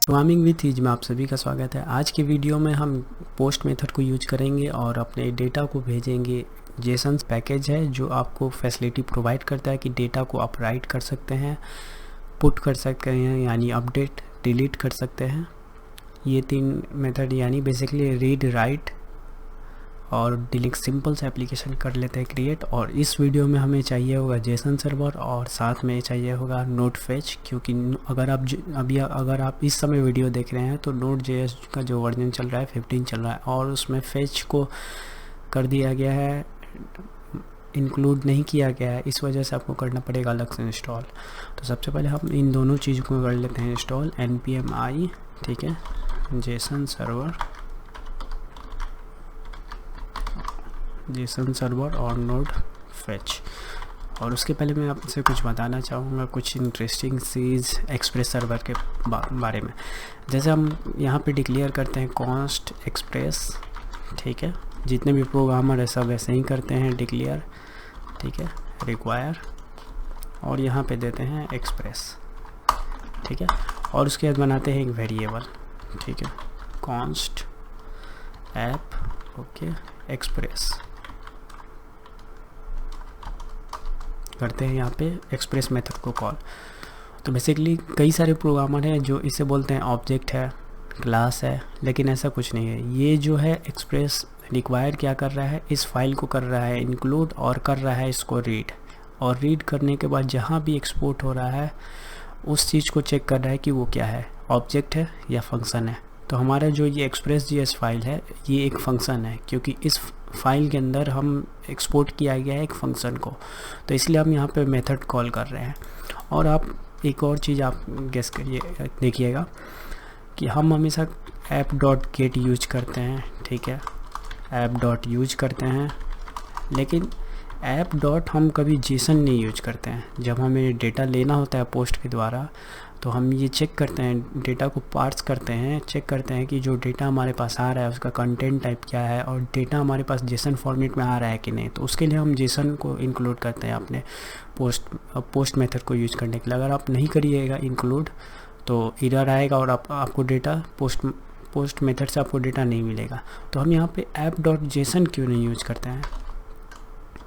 Programming with ease में आप सभी का स्वागत है। आज के वीडियो में हम पोस्ट मेथड को यूज करेंगे और अपने डेटा को भेजेंगे। जेसन पैकेज है जो आपको फैसिलिटी प्रोवाइड करता है कि डेटा को आप राइट कर सकते हैं, पुट कर सकते हैं यानी अपडेट, डिलीट कर सकते हैं। ये तीन मेथड यानी बेसिकली रीड, राइट और डिलीट सिंपल से एप्लीकेशन कर लेते हैं क्रिएट। और इस वीडियो में हमें चाहिए होगा जेसन सर्वर और साथ में चाहिए होगा नोड फेच, क्योंकि अगर आप इस समय वीडियो देख रहे हैं तो नोड जेएस का जो वर्जन चल रहा है 15 चल रहा है और उसमें फेच को कर दिया गया है, इंक्लूड नहीं किया गया है। इस वजह से आपको करना पड़ेगा अलग से इंस्टॉल। तो सबसे पहले हम इन दोनों चीज़ों को कर लेते हैं इंस्टॉल, npm i, ठीक है, जेसन सर्वर और नोड फेच। और उसके पहले मैं आपसे कुछ बताना चाहूँगा, कुछ इंटरेस्टिंग चीज़ एक्सप्रेस सर्वर के बारे में। जैसे हम यहाँ पे डिक्लेयर करते हैं कॉन्स्ट एक्सप्रेस, ठीक है, जितने भी प्रोग्रामर है सब ऐसे ही करते हैं डिक्लेयर, ठीक है, रिक्वायर और यहाँ पे देते हैं एक्सप्रेस, ठीक है, और उसके बाद बनाते हैं एक वेरिएबल, ठीक है, कॉन्स्ट ऐप, ओके, एक्सप्रेस करते हैं यहाँ पे एक्सप्रेस मेथड को कॉल। तो बेसिकली कई सारे प्रोग्रामर हैं जो इसे बोलते हैं ऑब्जेक्ट है, क्लास है, लेकिन ऐसा कुछ नहीं है। ये जो है एक्सप्रेस रिक्वायर क्या कर रहा है, इस फाइल को कर रहा है इंक्लूड और कर रहा है इसको रीड, और रीड करने के बाद जहाँ भी एक्सपोर्ट हो रहा है उस चीज़ को चेक कर रहा है कि वो क्या है, ऑब्जेक्ट है या फंक्शन है। तो हमारा जो ये express.js फाइल है ये एक फंक्शन है, क्योंकि इस फाइल के अंदर हम एक्सपोर्ट किया गया है एक फंक्शन को, तो इसलिए हम यहाँ पे मेथड कॉल कर रहे हैं। और आप एक और चीज़ आप गेस करिए, देखिएगा कि हम हमेशा app.get यूज करते हैं, ठीक है, app. यूज करते हैं, लेकिन app. हम कभी जेसन नहीं यूज करते हैं। जब हमें डेटा लेना होता है पोस्ट के द्वारा तो हम ये चेक करते हैं, डेटा को पार्स करते हैं, चेक करते हैं कि जो डेटा हमारे पास आ रहा है उसका कंटेंट टाइप क्या है और डेटा हमारे पास जेसन फॉर्मेट में आ रहा है कि नहीं। तो उसके लिए हम जेसन को इंक्लूड करते हैं अपने पोस्ट मेथड को यूज करने के लिए। अगर आप नहीं करिएगा इंक्लूड तो एरर आएगा और आपको डेटा पोस्ट मेथड से आपको डेटा नहीं मिलेगा। तो हम यहाँ पे app.json क्यों नहीं यूज करते हैं,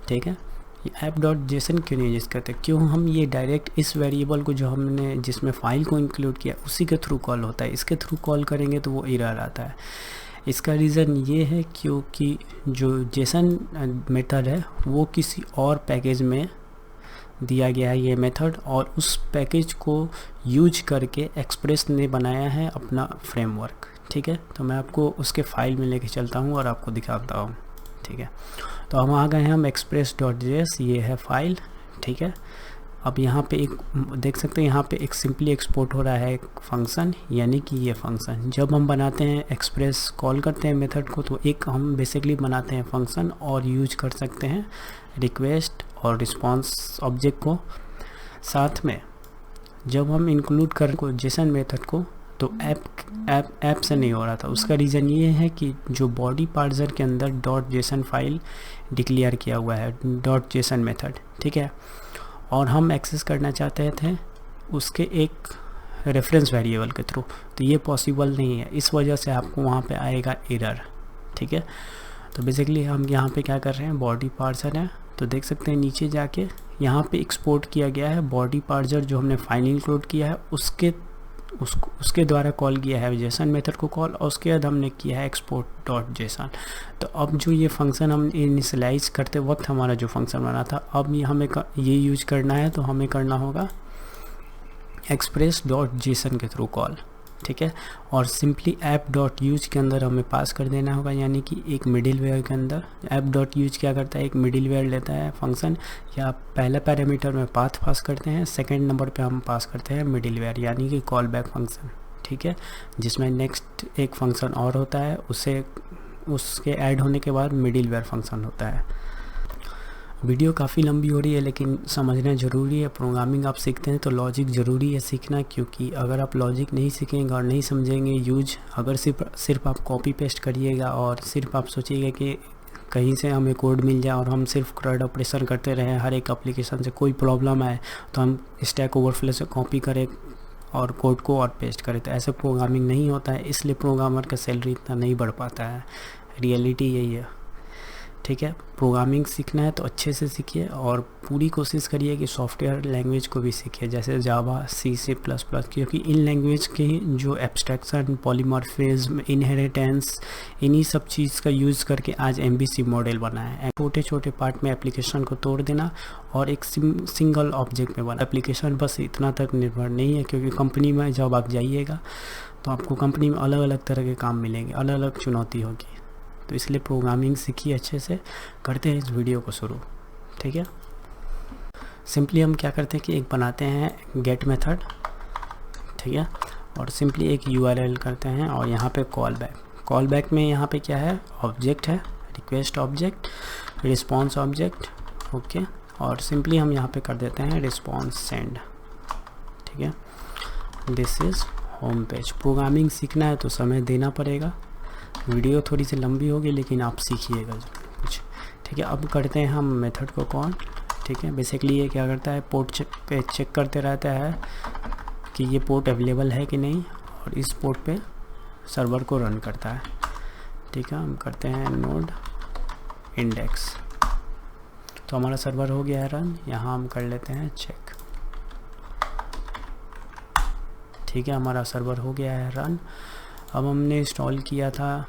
ठीक है, ये app.json क्यों नहीं यूज करते, क्यों हम ये डायरेक्ट इस वेरिएबल को जो हमने जिसमें फ़ाइल को इंक्लूड किया उसी के थ्रू कॉल होता है। इसके थ्रू कॉल करेंगे तो वो एरर आता है। इसका रीज़न ये है क्योंकि जो जेसन मेथड है वो किसी और पैकेज में दिया गया है ये मेथड, और उस पैकेज को यूज करके एक्सप्रेस ने बनाया है अपना फ्रेमवर्क, ठीक है। तो मैं आपको उसके फाइल में लेके चलता हूँ और आपको दिखाता हूँ, ठीक है। तो हम आ गए हैं, हम express.js, ये है फाइल, ठीक है। अब यहाँ पे एक देख सकते हैं, यहाँ पे एक सिंपली एक्सपोर्ट हो रहा है एक फंक्शन, यानी कि ये फंक्शन जब हम बनाते हैं एक्सप्रेस कॉल करते हैं मेथड को तो एक हम बेसिकली बनाते हैं फंक्शन और यूज कर सकते हैं रिक्वेस्ट और रिस्पॉन्स ऑब्जेक्ट को। साथ में जब हम इंक्लूड कर को जेसन मेथड को तो ऐप से नहीं हो रहा था। उसका रीज़न ये है कि जो बॉडी पार्सर के अंदर .json फाइल डिक्लेयर किया हुआ है, .json मेथड, ठीक है, और हम एक्सेस करना चाहते थे उसके एक रेफरेंस वेरिएबल के थ्रू, तो ये पॉसिबल नहीं है। इस वजह से आपको वहाँ पे आएगा एरर, ठीक है। तो बेसिकली हम यहाँ पे क्या कर रहे हैं, बॉडी पार्सर है, तो देख सकते हैं नीचे जाके यहाँ पे एक्सपोर्ट किया गया है बॉडी पार्सर जो हमने फाइल इंक्लूड किया है उसके द्वारा कॉल किया है जेसन मेथड को कॉल, और उसके बाद हमने किया है export.json। तो अब जो ये फंक्शन हम इनिशियलाइज करते वक्त हमारा जो फंक्शन बना था, अब ये हमें ये यूज करना है, तो हमें करना होगा express.json के थ्रू कॉल, ठीक है। और सिंपली app.use के अंदर हमें पास कर देना होगा, यानी कि एक मिडिल वेयर के अंदर app.use क्या करता है, एक मिडिल वेयर लेता है फंक्शन, या पहले पैरामीटर में पाथ पास करते हैं, सेकंड नंबर पे हम पास करते हैं मिडिल वेयर यानी कि कॉल बैक फंक्शन, ठीक है, जिसमें नेक्स्ट एक फंक्शन और होता है, उसके ऐड होने के बाद मिडिल वेयर फंक्शन होता है। वीडियो काफ़ी लंबी हो रही है लेकिन समझना ज़रूरी है। प्रोग्रामिंग आप सीखते हैं तो लॉजिक ज़रूरी है सीखना, क्योंकि अगर आप लॉजिक नहीं सीखेंगे और नहीं समझेंगे यूज, अगर सिर्फ आप कॉपी पेस्ट करिएगा और सिर्फ आप सोचिएगा कि कहीं से हमें कोड मिल जाए और हम सिर्फ CRUD ऑपरेशन करते रहें, हर एक एप्लीकेशन से कोई प्रॉब्लम आए तो हम स्टैक ओवरफ्लो से कॉपी करें और कोड को और पेस्ट करे। तो ऐसे प्रोग्रामिंग नहीं होता है, इसलिए प्रोग्रामर का सैलरी इतना नहीं बढ़ पाता है। रियलिटी यही है, ठीक है। प्रोग्रामिंग सीखना है तो अच्छे से सीखिए और पूरी कोशिश करिए कि सॉफ्टवेयर लैंग्वेज को भी सीखिए, जैसे जावा, सी, C++, क्योंकि इन लैंग्वेज की जो एब्स्ट्रैक्शन, पॉलीमॉर्फिज्म, इनहेरिटेंस, इन्हीं सब चीज़ का यूज़ करके आज MVC मॉडल बना है। छोटे छोटे पार्ट में एप्लीकेशन को तोड़ देना और एक सिंगल ऑब्जेक्ट में बना। एप्लीकेशन बस इतना तक निर्भर नहीं है, क्योंकि कंपनी में जब आप जाइएगा तो आपको कंपनी में अलग अलग तरह के काम मिलेंगे, अलग अलग चुनौती होगी। तो इसलिए प्रोग्रामिंग सीखिए अच्छे से। करते हैं इस वीडियो को शुरू, ठीक है। सिंपली हम क्या करते हैं कि एक बनाते हैं गेट मेथड, ठीक है, और सिंपली एक URL करते हैं और यहाँ पे कॉल बैक में यहाँ पे क्या है, ऑब्जेक्ट है, request object, response object, okay. और सिंपली हम यहाँ पे कर देते हैं रिस्पॉन्स सेंड, ठीक है। This is home page. Programming सीखना है तो समय देना पड़ेगा, वीडियो थोड़ी सी लंबी होगी लेकिन आप सीखिएगा कुछ, ठीक है। अब करते हैं हम मेथड को कॉल, ठीक है। बेसिकली ये क्या करता है, पोर्ट पे चेक करते रहता है कि ये पोर्ट अवेलेबल है कि नहीं, और इस पोर्ट पे सर्वर को रन करता है, ठीक है। हम करते हैं नोड इंडेक्स, तो हमारा सर्वर हो गया है रन। यहाँ हम कर लेते हैं चेक, ठीक है, हमारा सर्वर हो गया है रन। अब हमने इंस्टॉल किया था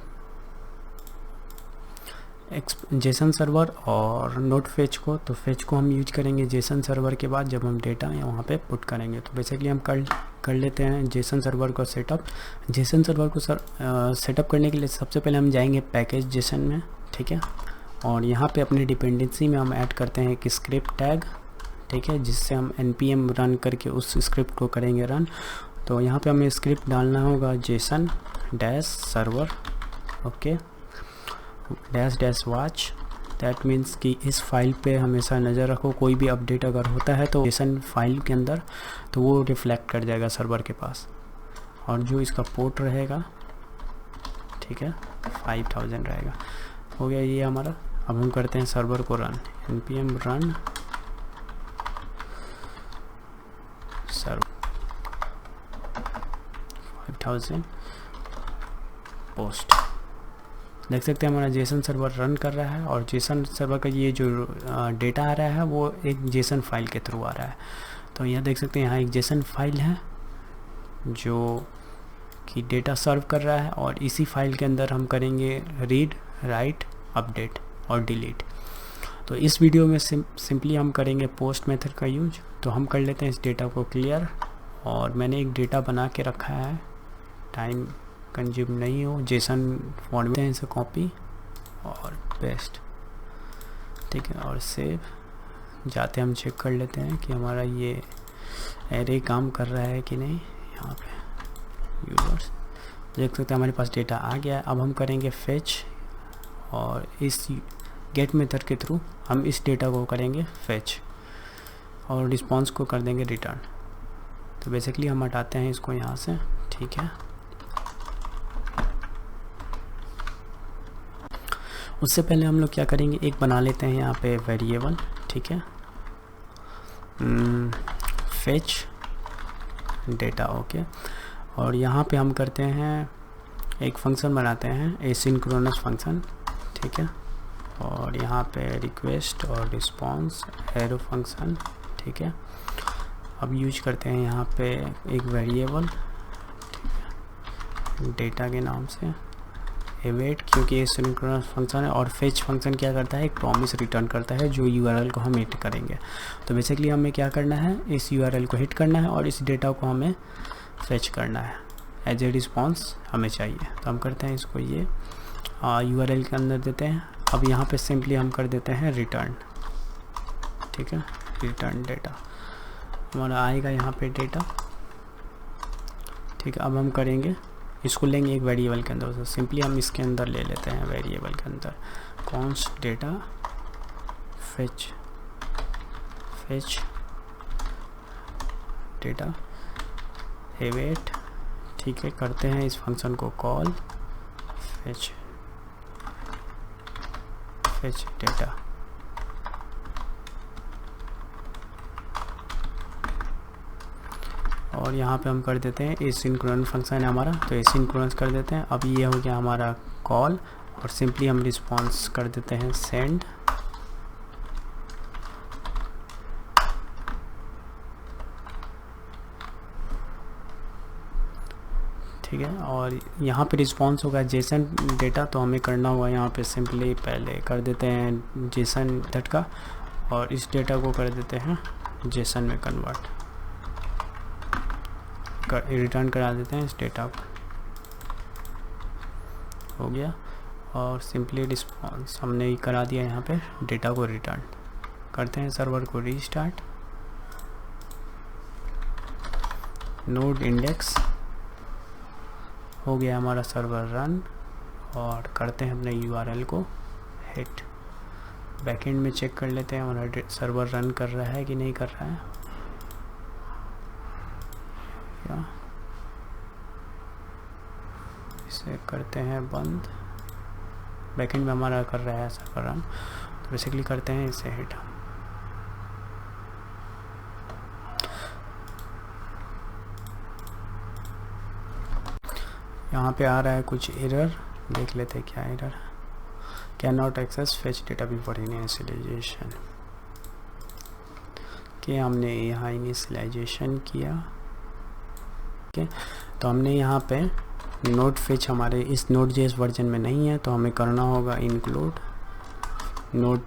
जेसन सर्वर और नोट फेच को, तो फेच को हम यूज करेंगे जेसन सर्वर के बाद जब हम डेटा वहाँ पे पुट करेंगे। तो बेसिकली हम कर लेते हैं जेसन सर्वर को सेटअप। जेसन सर्वर को सेटअप करने के लिए सबसे पहले हम जाएंगे पैकेज जेसन में, ठीक है, और यहाँ पे अपने डिपेंडेंसी में हम ऐड करते हैं एक स्क्रिप्ट टैग, ठीक है, जिससे हम npm रन करके उस स्क्रिप्ट को करेंगे रन। तो यहाँ पे हमें स्क्रिप्ट डालना होगा Jason dash server, okay, dash watch. That means कि इस फाइल पे हमेशा नज़र रखो, कोई भी अपडेट अगर होता है तो जेसन फाइल के अंदर तो वो रिफ्लेक्ट कर जाएगा सर्वर के पास। और जो इसका पोर्ट रहेगा, ठीक है, 5000 रहेगा। हो गया ये हमारा। अब हम करते हैं सर्वर को run, npm run server 5000 post. देख सकते हैं हमारा जेसन सर्वर रन कर रहा है और जेसन सर्वर का ये जो डेटा आ रहा है वो एक जेसन फाइल के थ्रू आ रहा है। तो यहाँ देख सकते हैं यहाँ एक जेसन फाइल है जो कि डेटा सर्व कर रहा है, और इसी फाइल के अंदर हम करेंगे रीड, राइट, अपडेट और डिलीट। तो इस वीडियो में सिंपली हम करेंगे पोस्ट मेथड का यूज। तो हम कर लेते हैं इस डेटा को क्लियर, और मैंने एक डेटा बना के रखा है, टाइम कंज्यूम नहीं हो, जेसन फॉर्मेट में इसे कॉपी और पेस्ट, ठीक है, और सेव। जाते हम चेक कर लेते हैं कि हमारा ये एरे काम कर रहा है कि नहीं। यहाँ पे यूजर्स देख सकते हैं हमारे पास डेटा आ गया है। अब हम करेंगे फेच, और इस गेट मेथड के थ्रू हम इस डेटा को करेंगे फेच और रिस्पॉन्स को कर देंगे रिटर्न। तो बेसिकली हम हटाते हैं इसको यहाँ से, ठीक है। उससे पहले हम लोग क्या करेंगे, एक बना लेते हैं यहाँ पे वेरिएबल, ठीक है, फेच डेटा, ओके। और यहाँ पे हम करते हैं एक फंक्शन बनाते हैं एसिंक्रोनस फंक्शन, ठीक है, और यहाँ पे रिक्वेस्ट और रिस्पॉन्स एरो फंक्शन, ठीक है। अब यूज करते हैं यहाँ पे एक वेरिएबल, डेटा के नाम से एवेट, क्योंकि ये सिंक्रोनस फंक्शन है। और फेच फंक्शन क्या करता है, एक प्रॉमिस रिटर्न करता है जो यूआरएल को हम हिट करेंगे। तो बेसिकली हमें क्या करना है, इस यूआरएल को हिट करना है और इस डेटा को हमें फेच करना है, एज ए रिस्पॉन्स हमें चाहिए। तो हम करते हैं इसको ये यूआरएल के अंदर देते हैं। अब यहाँ पे सिंपली हम कर देते हैं रिटर्न, ठीक है, रिटर्न डेटा हमारा आएगा यहाँ पे डेटा, ठीक है। अब हम करेंगे इसको, लेंगे एक वेरिएबल के अंदर, तो सिंपली हम इसके अंदर ले लेते हैं वेरिएबल के अंदर const data fetch data await, ठीक है। करते हैं इस फंक्शन को कॉल फेच डेटा, और यहाँ पे हम कर देते हैं एसिंक्रोनस फंक्शन है हमारा, तो एसिंक्रोनस कर देते हैं। अब ये हो गया हमारा कॉल और सिंपली हम रिस्पॉन्स कर देते हैं सेंड। ठीक है, और यहाँ पे रिस्पॉन्स होगा जेसन डेटा, तो हमें करना होगा यहाँ पे सिंपली पहले कर देते हैं जेसन मेथड का और इस डेटा को कर देते हैं जेसन में कन्वर्ट रिटर्न करा देते हैं इस डेटा को। हो गया, और सिंपली रिस्पॉन्स हमने ही करा दिया यहाँ पे, डेटा को रिटर्न करते हैं। सर्वर को रीस्टार्ट, नोड इंडेक्स हो गया हमारा सर्वर रन, और करते हैं अपने URL को हिट। बैकएंड में चेक कर लेते हैं हमारा सर्वर रन कर रहा है कि नहीं कर रहा है। या इसे करते हैं बंद, बैकएंड में हमारा कर रहा है सर्वर रन, तो बेसिकली करते हैं इसे हिट। यहाँ पे आ रहा है कुछ एरर, देख लेते हैं क्या error. Can not access fetch data before initialisation के हमने यहाँ इनिशियलाइजेशन किया। ओके, तो हमने यहाँ पे नोड फेच हमारे इस Node.js वर्जन में नहीं है, तो हमें करना होगा इंक्लूड नोड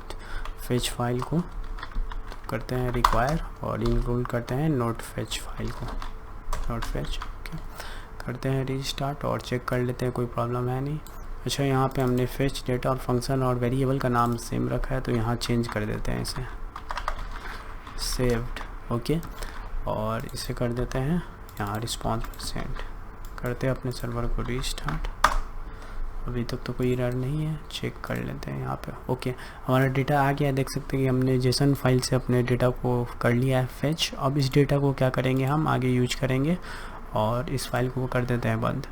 फेच फाइल को, तो करते हैं रिक्वायर और इंक्लूड करते हैं नोड फेच फाइल को, नोड फेच। ओके, करते हैं रीस्टार्ट और चेक कर लेते हैं कोई प्रॉब्लम है नहीं। अच्छा, यहाँ पे हमने फेच डेटा और फंक्शन और वेरिएबल का नाम सेम रखा है, तो यहाँ चेंज कर देते हैं इसे सेव्ड। ओके, और इसे कर देते हैं यहाँ रिस्पॉन्स सेंड, करते हैं अपने सर्वर को रीस्टार्ट। अभी तक तो कोई एरर नहीं है, चेक कर लेते हैं यहाँ पे। ओके, हमारा डेटा आ गया, देख सकते हैं कि हमने जेसन फाइल से अपने डेटा को कर लिया है फेच। अब इस डेटा को क्या करेंगे, हम आगे यूज करेंगे और इस फाइल को कर देते हैं बंद।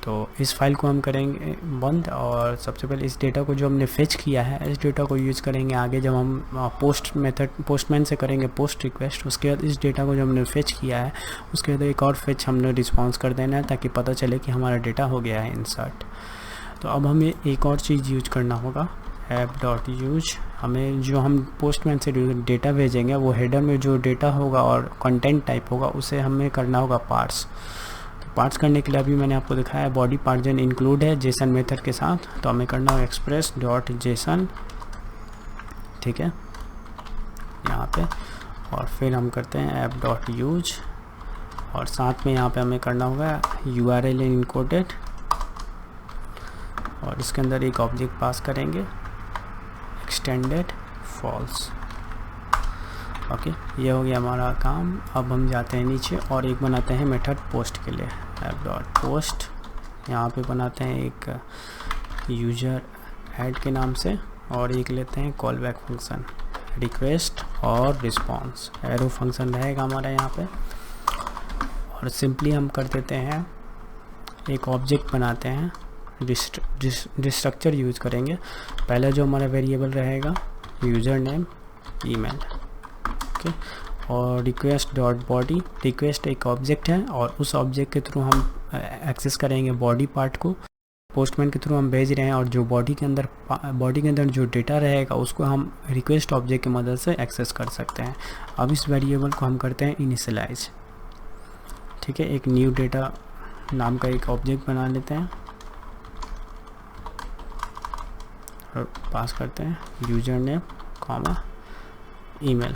तो इस फाइल को हम करेंगे बंद, और सबसे पहले इस डेटा को जो हमने फेच किया है इस डेटा को यूज़ करेंगे आगे जब हम पोस्टमैन से करेंगे पोस्ट रिक्वेस्ट। उसके बाद इस डेटा को जो हमने फेच किया है उसके बाद एक और फेच हमने रिस्पॉन्स कर देना है, ताकि पता चले कि हमारा डेटा हो गया है इंसर्ट। तो अब हमें एक और चीज़ यूज करना होगा, app.use। हमें जो हम पोस्टमैन से डेटा भेजेंगे वो हेडर में जो डेटा होगा और कंटेंट टाइप होगा उसे हमें करना होगा पार्स। तो पार्स करने के लिए अभी मैंने आपको दिखाया है बॉडी पार्जन इंक्लूड है जेसन मेथड के साथ, तो हमें करना होगा express.json। ठीक है, यहाँ पे, और फिर हम करते हैं app.use और साथ में यहाँ पे हमें करना होगा URL इनकोडेड, और इसके अंदर एक ऑब्जेक्ट पास करेंगे एक्सटेंडेड फॉल्स। ओके, ये हो गया हमारा काम। अब हम जाते हैं नीचे और एक बनाते हैं मेथड पोस्ट के लिए, app.post। यहाँ पे बनाते हैं एक यूजर ऐड के नाम से, और एक लेते हैं कॉल बैक फंक्शन रिक्वेस्ट और रिस्पॉन्स, एरो फंक्शन रहेगा हमारा यहाँ पे। और सिंपली हम कर देते हैं एक ऑब्जेक्ट बनाते हैं, डिस्ट्रक्चर यूज़ करेंगे। पहला जो हमारा वेरिएबल रहेगा यूज़र नेम ईमेल। ओके, और रिक्वेस्ट डॉट बॉडी, रिक्वेस्ट एक ऑब्जेक्ट है और उस ऑब्जेक्ट के थ्रू हम एक्सेस करेंगे बॉडी पार्ट को, पोस्टमैन के थ्रू हम भेज रहे हैं, और जो बॉडी के अंदर जो डेटा रहेगा उसको हम रिक्वेस्ट ऑब्जेक्ट की मदद से एक्सेस कर सकते हैं। अब इस वेरिएबल को हम करते हैं इनिशियलाइज। ठीक है, एक न्यू डेटा नाम का एक ऑब्जेक्ट बना लेते हैं और पास करते हैं यूजर नेम कॉमा ईमेल।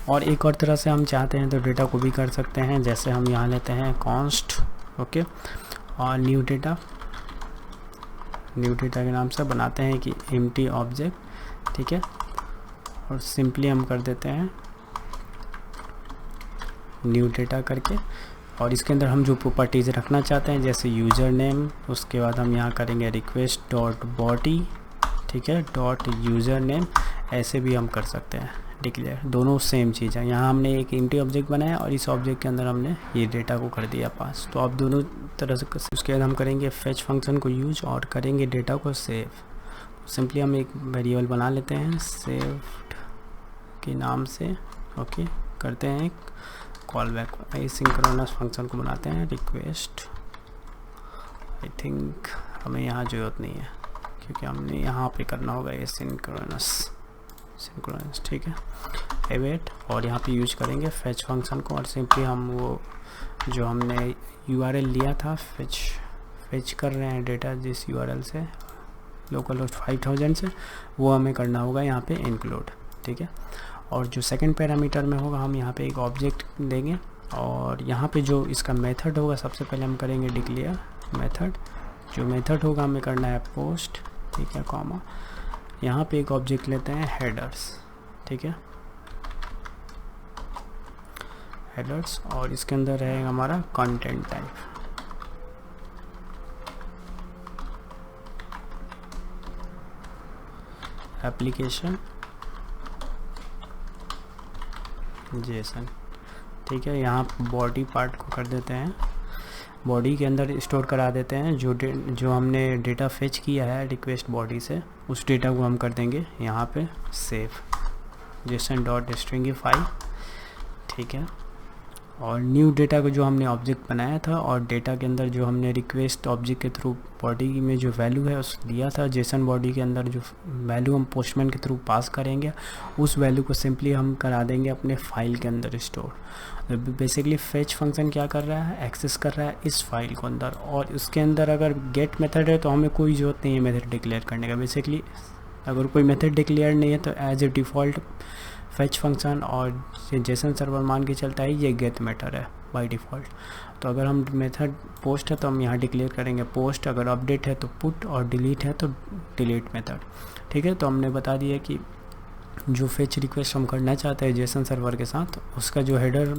और एक और तरह से हम चाहते हैं तो डेटा को भी कर सकते हैं, जैसे हम यहाँ लेते हैं कॉन्स्ट। ओके, और न्यू डेटा के नाम से बनाते हैं कि एम्प्टी ऑब्जेक्ट। ठीक है, और सिंपली हम कर देते हैं न्यू डेटा करके, और इसके अंदर हम जो प्रॉपर्टीज़ रखना चाहते हैं जैसे यूज़र नेम, उसके बाद हम यहाँ करेंगे रिक्वेस्ट डॉट बॉडी। ठीक है, डॉट यूज़र नेम, ऐसे भी हम कर सकते हैं डिक्लेयर, दोनों सेम चीज़ है। यहाँ हमने एक एम्प्टी ऑब्जेक्ट बनाया और इस ऑब्जेक्ट के अंदर हमने ये डेटा को कर दिया पास। तो अब दोनों तरह से उसके बाद हम करेंगे फेच फंक्शन को यूज और करेंगे डेटा को सेव। सिंपली हम एक वेरिएबल बना लेते हैं सेव्ड के नाम से। ओके, करते हैं एक कॉल बैक एसिंक्रोनस फंक्शन को बनाते हैं रिक्वेस्ट। आई थिंक हमें यहाँ ज़रूरत नहीं है क्योंकि हमने यहाँ पे करना होगा एसिंक्रोनस, ठीक है, अवेट, और यहाँ पे यूज करेंगे फेच फंक्शन को, और सिंपली हम वो जो हमने यूआरएल लिया था फेच कर रहे हैं डेटा जिस यूआरएल से लोकल होस्ट 5000 से, वो हमें करना होगा यहाँ पे इंक्लूड, ठीक है। और जो सेकंड पैरामीटर में होगा हम यहाँ पे एक ऑब्जेक्ट देंगे, और यहाँ पे जो इसका मेथड होगा सबसे पहले हम करेंगे डिक्लेयर मेथड। जो मेथड होगा हमें करना है पोस्ट, ठीक है, कॉमा, यहाँ पे एक ऑब्जेक्ट लेते हैं हेडर्स, ठीक है, हेडर्स, और इसके अंदर रहेगा हमारा कंटेंट टाइप, एप्लीकेशन जेसन, ठीक है। यहाँ बॉडी पार्ट को कर देते हैं, बॉडी के अंदर स्टोर करा देते हैं जो हमने डेटा फेच किया है रिक्वेस्ट बॉडी से, उस डेटा को हम कर देंगे यहाँ पे सेव जेसन डॉट स्ट्रिंगिफाई, ठीक है। और न्यू डेटा को जो हमने ऑब्जेक्ट बनाया था और डेटा के अंदर जो हमने रिक्वेस्ट ऑब्जेक्ट के थ्रू बॉडी में जो वैल्यू है उस दिया था, जेसन बॉडी के अंदर जो वैल्यू हम पोस्टमैन के थ्रू पास करेंगे उस वैल्यू को सिंपली हम करा देंगे अपने फाइल के अंदर स्टोर। बेसिकली फेच फंक्शन क्या कर रहा है, एक्सेस कर रहा है इस फाइल को अंदर, और उसके अंदर अगर गेट मेथड है तो हमें कोई ज़रूरत नहीं है मेथड डिक्लेयर करने का। बेसिकली अगर कोई मेथड डिक्लेयर नहीं है तो as a default fetch function और जेसन सर्वर मान के चलता है ये गेट मेथड है बाय डिफ़ॉल्ट। तो अगर हम मेथड पोस्ट है तो हम यहाँ डिक्लेयर करेंगे पोस्ट, अगर अपडेट है तो पुट, और डिलीट है तो डिलीट मेथड, ठीक है। तो हमने बता दिया कि जो फेच रिक्वेस्ट हम करना चाहते हैं जेसन सर्वर के साथ, उसका जो हेडर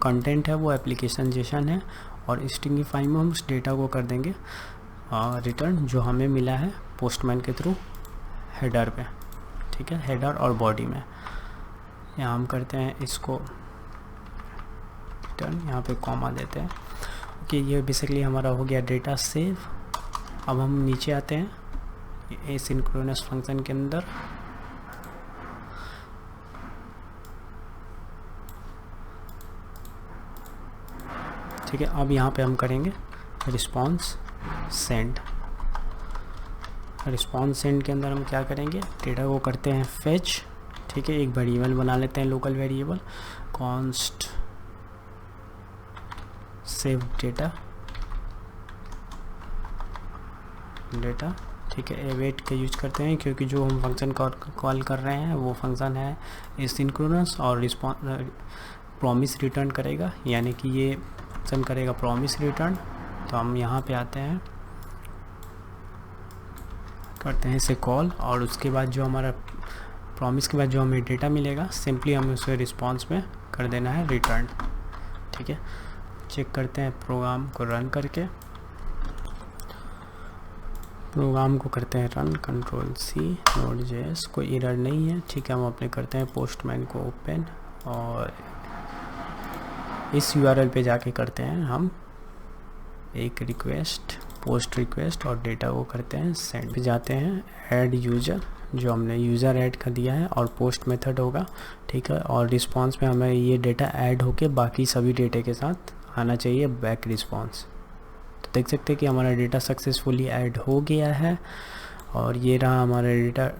कंटेंट है वो एप्लीकेशन जेसन है, और स्ट्रिंगिफाई में हम उस डेटा को कर देंगे रिटर्न जो हमें मिला है पोस्टमैन के थ्रू हेडर पे, ठीक है, हेडर और बॉडी में। यहाँ हम करते हैं इसको रिटर्न, यहाँ पे कॉमा देते हैं। ओके, ये बेसिकली हमारा हो गया डेटा सेव। अब हम नीचे आते हैं एसिंक्रोनस फंक्शन के अंदर, ठीक है। अब यहाँ पे हम करेंगे रिस्पॉन्स सेंड। रिस्पॉन्स सेंड के अंदर हम क्या करेंगे, डेटा को करते हैं फेच, ठीक है, एक वेरिएबल बना लेते हैं local variable const save data, ठीक है। अवेट का यूज करते हैं क्योंकि जो हम फंक्शन कॉल कर रहे हैं वो फंक्शन है एसिंक्रोनस, और रिस्पॉन्स प्रॉमिस रिटर्न करेगा, यानी कि ये फंक्शन करेगा प्रॉमिस रिटर्न। तो हम यहाँ पे आते हैं, करते हैं इसे कॉल, और उसके बाद जो हमारा प्रॉमिस के बाद जो हमें डेटा मिलेगा सिंपली हमें उसे रिस्पॉन्स में कर देना है रिटर्न, ठीक है। चेक करते हैं प्रोग्राम को रन करके, प्रोग्राम को करते हैं रन, कंट्रोल सी Node.js, कोई एरर नहीं है, ठीक है। हम अपने करते हैं पोस्टमैन को ओपन, और इस यूआरएल पे जाके करते हैं हम एक रिक्वेस्ट पोस्ट रिक्वेस्ट, और डेटा को करते हैं सेंड। पे जाते हैं ऐड यूज़र, जो हमने यूज़र ऐड कर दिया है, और पोस्ट मेथड होगा, ठीक है। और रिस्पॉन्स में हमें ये डेटा ऐड होके बाकी सभी डेटा के साथ आना चाहिए बैक रिस्पॉन्स। तो देख सकते हैं कि हमारा डेटा सक्सेसफुली ऐड हो गया है, और ये रहा हमारा डेटा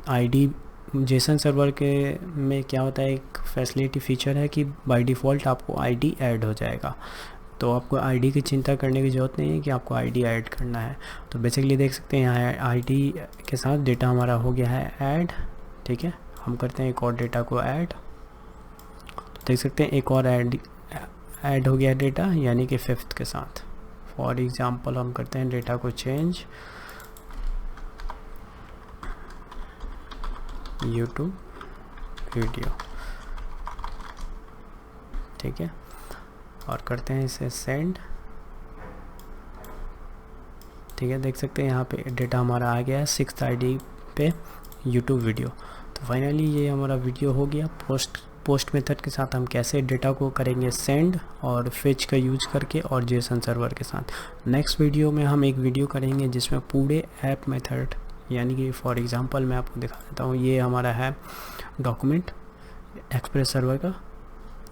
आईडी। जेसन सर्वर के में क्या होता है, एक फैसिलिटी फीचर है कि बाय डिफ़ॉल्ट आपको आईडी ऐड हो जाएगा, तो आपको आईडी की चिंता करने की ज़रूरत नहीं है कि आपको आईडी ऐड करना है। तो बेसिकली देख सकते हैं यहाँ आईडी के साथ डेटा हमारा हो गया है ऐड, ठीक है। हम करते हैं एक और डेटा को ऐड, तो देख सकते हैं एक और ऐड हो गया डेटा, यानी कि 5th के साथ। फॉर एग्जांपल हम करते हैं डेटा को चेंज यूट्यूब वीडियो, ठीक है, और करते हैं इसे सेंड, ठीक है। देख सकते हैं यहाँ पे डेटा हमारा आ गया है 6th आईडी पे यूट्यूब वीडियो। तो फाइनली ये हमारा वीडियो हो गया। पोस्ट मेथड के साथ हम कैसे डेटा को करेंगे सेंड, और फेच का यूज करके, और जेसन सर्वर के साथ। नेक्स्ट वीडियो में हम एक वीडियो करेंगे जिसमें पूरे ऐप मेथड, यानी कि फॉर एग्जांपल मैं आपको दिखा देता हूँ, ये हमारा है डॉक्यूमेंट एक्सप्रेस सर्वर का,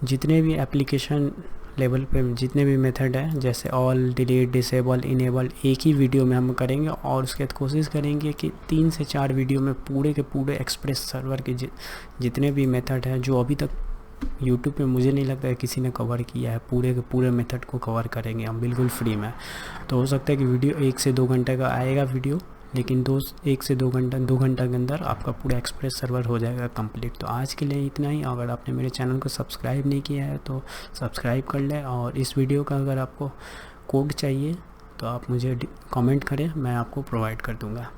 जितने भी एप्लीकेशन लेवल पे जितने भी मेथड हैं, जैसे ऑल, डिलीट, डिसेबल, इनेबल, एक ही वीडियो में हम करेंगे। और उसके बाद कोशिश करेंगे कि 3 से 4 वीडियो में पूरे के पूरे एक्सप्रेस सर्वर के जितने भी मेथड हैं जो अभी तक यूट्यूब पे मुझे नहीं लगता है किसी ने कवर किया है, पूरे के पूरे मेथड को कवर करेंगे हम बिल्कुल फ्री में। तो हो सकता है कि वीडियो 1 से 2 घंटे का आएगा वीडियो, लेकिन 1 से 2 घंटा के अंदर आपका पूरा एक्सप्रेस सर्वर हो जाएगा कंप्लीट। तो आज के लिए इतना ही। अगर आपने मेरे चैनल को सब्सक्राइब नहीं किया है तो सब्सक्राइब कर लें, और इस वीडियो का अगर आपको कोड चाहिए तो आप मुझे कमेंट करें, मैं आपको प्रोवाइड कर दूँगा।